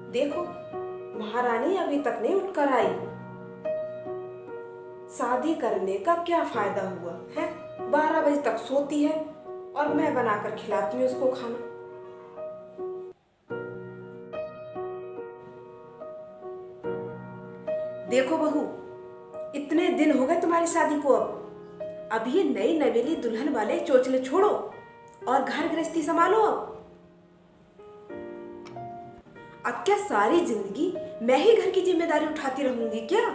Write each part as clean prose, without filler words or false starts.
देखो, महारानी अभी तक नहीं उठकर आई। शादी करने का क्या फायदा हुआ है? 12 बजे तक सोती है और मैं बनाकर खिलाती हूँ उसको खाना। देखो बहू, इतने दिन हो गए तुम्हारी शादी को। अब ये नई नवेली दुल्हन वाले चोचले छोड़ो और घर गृहस्थी संभालो। अब क्या सारी जिंदगी मैं ही घर की जिम्मेदारी उठाती रहूंगी क्या?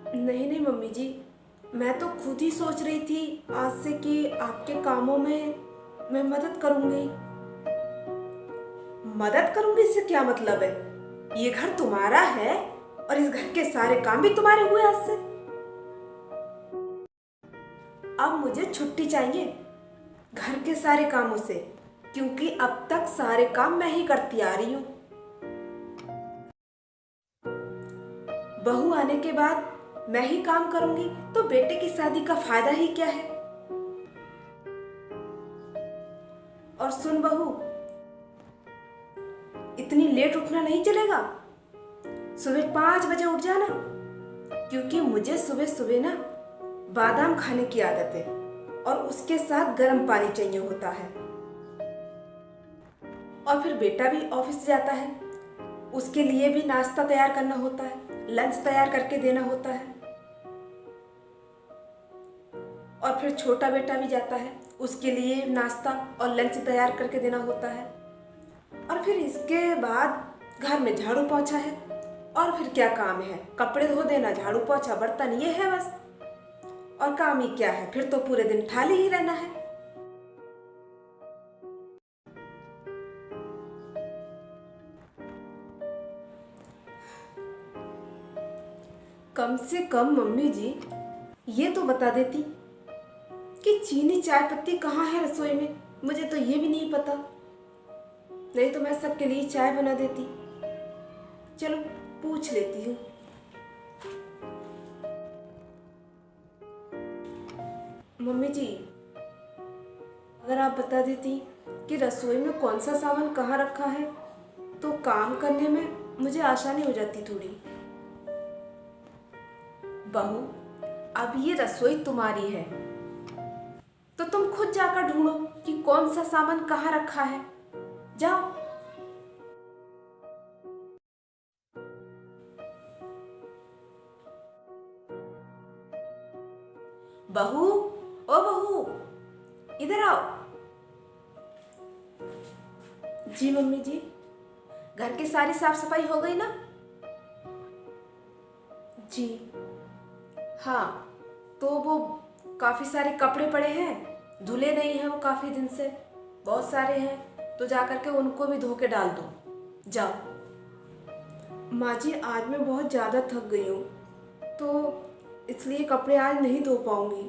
नहीं नहीं मम्मी जी, मैं तो खुद ही सोच रही थी आज से कि आपके कामों में मैं मदद करूंगी। मदद करूंगी इससे क्या मतलब है? ये घर तुम्हारा है और इस घर के सारे काम भी तुम्हारे हुए आज से। अब मुझे छुट्टी चाहिए घर के सारे कामों से, क्योंकि अब तक सारे काम मैं ही करती आ रही हूँ। बहू आने के बाद मैं ही काम करूंगी तो बेटे की शादी का फायदा ही क्या है? और सुन बहू, इतनी लेट उठना नहीं चलेगा। सुबह 5 बजे उठ जाना, क्योंकि मुझे सुबह सुबह ना बादाम खाने की आदत है और उसके साथ गर्म पानी चाहिए होता है। और फिर बेटा भी ऑफिस जाता है, उसके लिए भी नाश्ता तैयार करना होता है, लंच तैयार करके देना होता है। और फिर छोटा बेटा भी जाता है, उसके लिए नाश्ता और लंच तैयार करके देना होता है। और फिर इसके बाद घर में झाड़ू पोंछा है। और फिर क्या काम है? कपड़े धो देना, झाड़ू पोंछा, बर्तन, ये है बस। और काम ही क्या है? फिर तो पूरे दिन खाली ही रहना है। कम से कम मम्मी जी ये तो बता देती कि चीनी चाय पत्ती कहाँ है रसोई में। मुझे तो ये भी नहीं पता, नहीं तो मैं सबके लिए चाय बना देती। चलो पूछ लेती हूँ। मम्मी जी, अगर आप बता देती कि रसोई में कौन सा सामान कहाँ रखा है तो काम करने में मुझे आसानी हो जाती थोड़ी। बहू, अब ये रसोई तुम्हारी है तो तुम खुद जाकर ढूंढो कि कौन सा सामान कहाँ रखा है। जाओ। बहू, ओ बहू, इधर आओ। जी मम्मी जी। घर की सारी साफ सफाई हो गई ना? जी हाँ, तो वो काफी सारे कपड़े पड़े हैं, धुले नहीं हैं वो काफी दिन से, बहुत सारे हैं, तो जाकर के उनको भी धो के डाल दो। जाओ। माँ जी, आज मैं बहुत ज़्यादा थक गई हूँ तो इसलिए कपड़े आज नहीं धो पाऊंगी,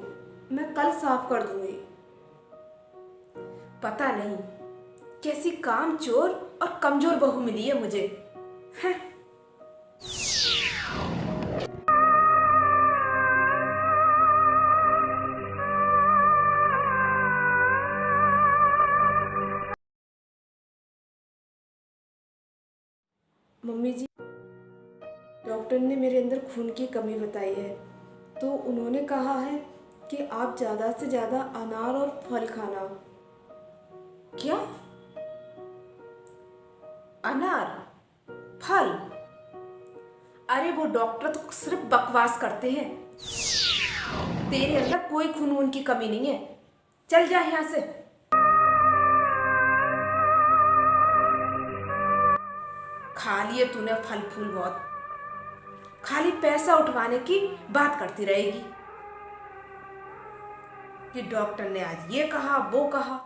मैं कल साफ कर दूंगी। पता नहीं कैसी कामचोर और कमजोर बहू मिली है मुझे। हैं? मम्मी जी, डॉक्टर ने मेरे अंदर खून की कमी बताई है, तो उन्होंने कहा है कि आप ज़्यादा से ज़्यादा अनार और फल खाना। क्या? अनार, फल? अरे वो डॉक्टर तो सिर्फ बकवास करते हैं। तेरे अंदर कोई खून वून की कमी नहीं है, चल जा यहाँ से। खा लिए तूने फल फूल बहुत, खाली पैसा उठवाने की बात करती रहेगी कि डॉक्टर ने आज ये कहा वो कहा।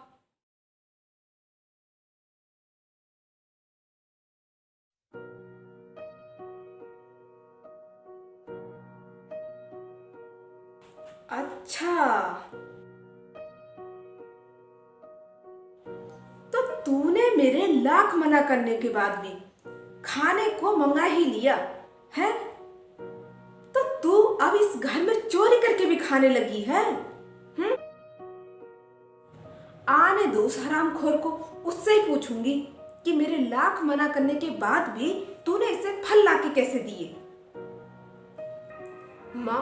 अच्छा, तो तूने मेरे लाख मना करने के बाद भी खाने को मंगा ही लिया है? तो तू अब इस घर में चोरी करके भी खाने लगी है? आने दो उस हरामखोर को, उससे ही पूछूंगी कि मेरे लाख मना करने के बाद भी तूने इसे फल लाके कैसे दिए। माँ,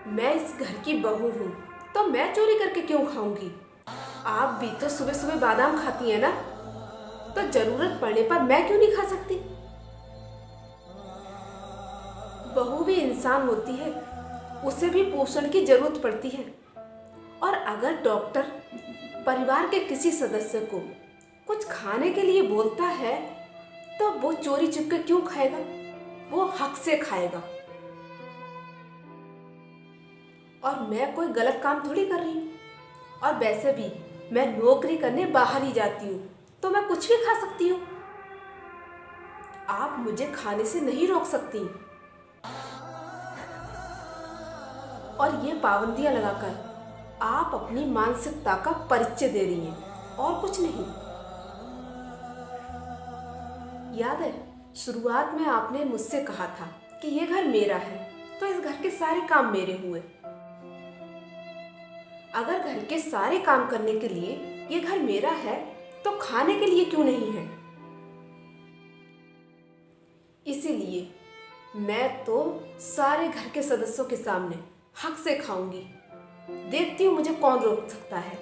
मैं इस घर की बहू हूँ तो मैं चोरी करके क्यों खाऊंगी। आप भी तो सुबह सुबह बादाम खाती हैं ना, तो जरूरत पड़ने पर मैं क्यों नहीं खा सकती। बहू भी इंसान होती है, उसे भी पोषण की जरूरत पड़ती है। और अगर डॉक्टर परिवार के किसी सदस्य को कुछ खाने के लिए बोलता है तो वो चोरी छिपके क्यों खाएगा, वो हक से खाएगा। और मैं कोई गलत काम थोड़ी कर रही हूँ। और वैसे भी मैं नौकरी करने बाहर ही जाती हूँ तो मैं कुछ भी खा सकती हूँ। आप मुझे खाने से नहीं रोक सकती। और ये पाबंदियां लगाकर आप अपनी मानसिकता का परिचय दे रही हैं और कुछ नहीं। याद है, शुरुआत में आपने मुझसे कहा था कि ये घर मेरा है तो इस घर के सारे काम मेरे हुए। अगर घर के सारे काम करने के लिए ये घर मेरा है तो खाने के लिए क्यों नहीं है। इसीलिए मैं तो सारे घर के सदस्यों के सामने हक से खाऊंगी। देखती हूँ मुझे कौन रोक सकता है।